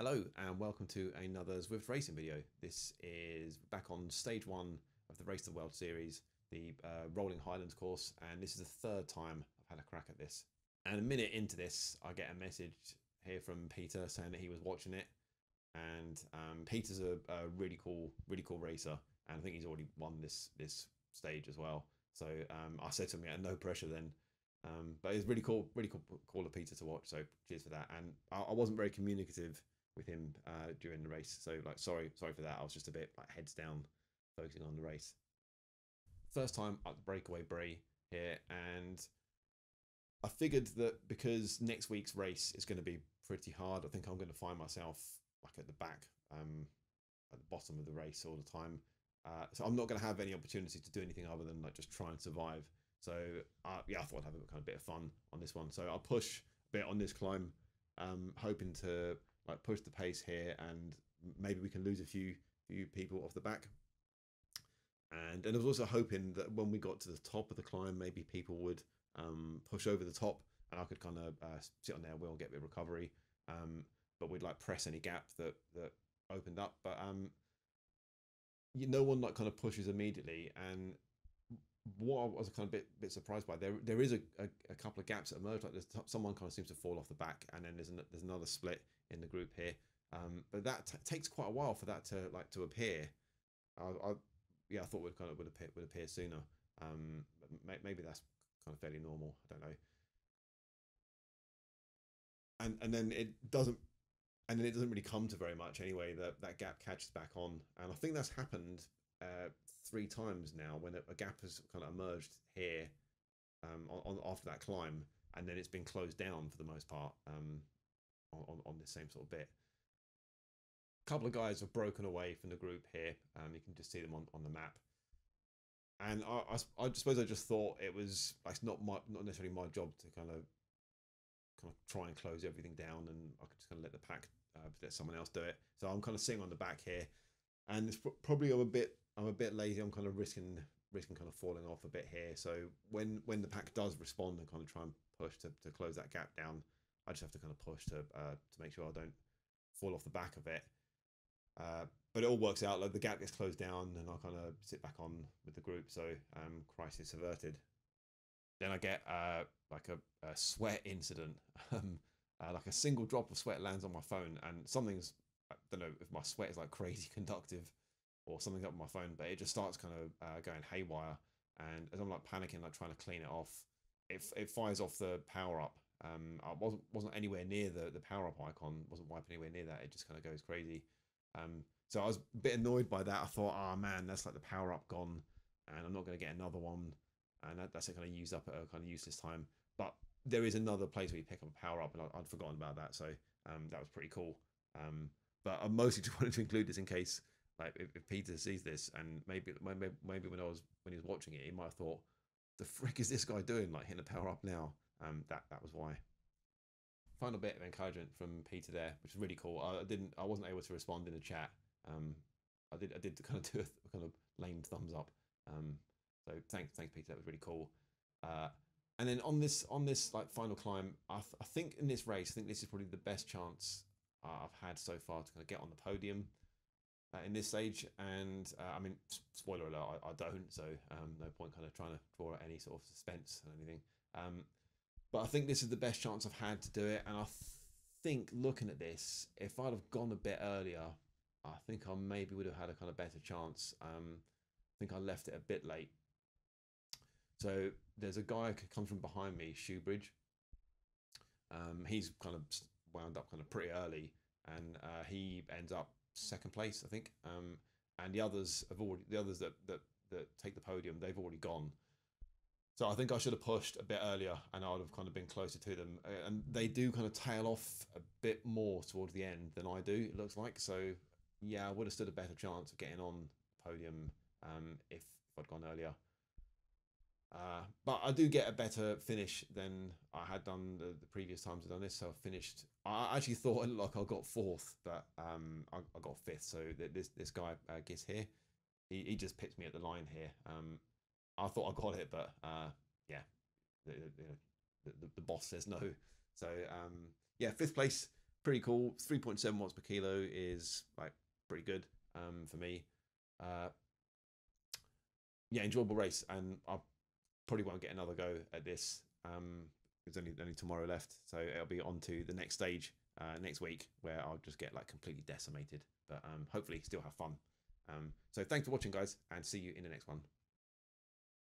Hello and welcome to another Zwift racing video. This is back on stage one of the Race to the World series, the rolling Highlands course, and this is the third time I've had a crack at this. And a minute into this, I get a message here from Peter saying that he was watching it, and Peter's a really cool racer, and I think he's already won this stage as well. So I said to him, no pressure then. But it's really cool of Peter to watch. So cheers for that. And I wasn't very communicative with him during the race, so like sorry for that. I was just a bit like heads down, focusing on the race. First time at the breakaway Bray here, and I figured that because next week's race is going to be pretty hard, I think I'm going to find myself like at the back, at the bottom of the race all the time. So I'm not going to have any opportunity to do anything other than like just try and survive. So yeah, I thought I'd have a kind of bit of fun on this one. So I'll push a bit on this climb, hoping to like push the pace here, and maybe we can lose a few people off the back. And I was also hoping that when we got to the top of the climb, maybe people would push over the top, and I could kind of sit on their wheel and get a bit of recovery. But we'd like press any gap that opened up. But no one like kind of pushes immediately, and what I was kind of bit surprised by, there is a couple of gaps that emerge. Like someone kind of seems to fall off the back, and then there's another split in the group here. But that takes quite a while for that to appear. I thought would appear sooner. Maybe that's kind of fairly normal. I don't know. And then it doesn't. And then it doesn't really come to very much anyway. That gap catches back on, and I think that's happened 3 times now when a gap has kind of emerged here on after that climb, and then it's been closed down for the most part on this same sort of bit. A couple of guys have broken away from the group here. You can just see them on the map, and I suppose I just thought it was like not necessarily my job to kind of try and close everything down, and I could just kind of let the pack let someone else do it. So I'm kind of sitting on the back here, and it's probably I'm a bit lazy. I'm kind of risking kind of falling off a bit here. So when the pack does respond and kind of try and push to close that gap down, I just have to kind of push to make sure I don't fall off the back of it. But it all works out. Like the gap gets closed down, and I kind of sit back on with the group. So crisis averted. Then I get like a sweat incident. Like a single drop of sweat lands on my phone, and something's, I don't know if my sweat is like crazy conductive or something's up on my phone, but it just starts kind of going haywire. And as I'm like panicking, like trying to clean it off, it fires off the power up. I wasn't anywhere near the power up icon, wasn't wiping anywhere near that. It just kind of goes crazy. So I was a bit annoyed by that. I thought, oh man, that's like the power up gone, and I'm not going to get another one. And that's it, kind of used up at a kind of useless time. But there is another place where you pick up a power up, and I'd forgotten about that. So that was pretty cool. But I mostly just wanted to include this in case, like, if Peter sees this, and maybe when he was watching it, he might have thought, the frick is this guy doing? Like hitting a power up now? That was why. Final bit of encouragement from Peter there, which is really cool. I wasn't able to respond in the chat. I did kind of do a kind of lame thumbs up. So thanks Peter, that was really cool. And then on this like final climb, I think in this race, I think this is probably the best chance I've had so far to kind of get on the podium in this stage. And I mean, spoiler alert, I don't. So no point kind of trying to draw any sort of suspense or anything. But I think this is the best chance I've had to do it. And I think looking at this, if I'd have gone a bit earlier, I think I maybe would have had a kind of better chance. I think I left it a bit late. So there's a guy who comes from behind me, Shoebridge. He's kind of wound up kind of pretty early, and he ends up second place, I think. And the others that take the podium, they've already gone. So I think I should have pushed a bit earlier, and I would have kind of been closer to them. And they do kind of tail off a bit more towards the end than I do, it looks like. So yeah, I would have stood a better chance of getting on the podium if I'd gone earlier. But I do get a better finish than I had done the previous times I've done this. So I finished. I actually thought like I got 4th, but I got 5th. So this guy gets here. He just pits me at the line here. I thought I got it, but yeah, the boss says no. So yeah, 5th place. pretty cool. 3.7 watts per kilo is like pretty good for me. Yeah, enjoyable race, and I probably won't get another go at this. There's only tomorrow left, so it'll be on to the next stage next week, where I'll just get like completely decimated, but hopefully still have fun. So thanks for watching, guys, and see you in the next one.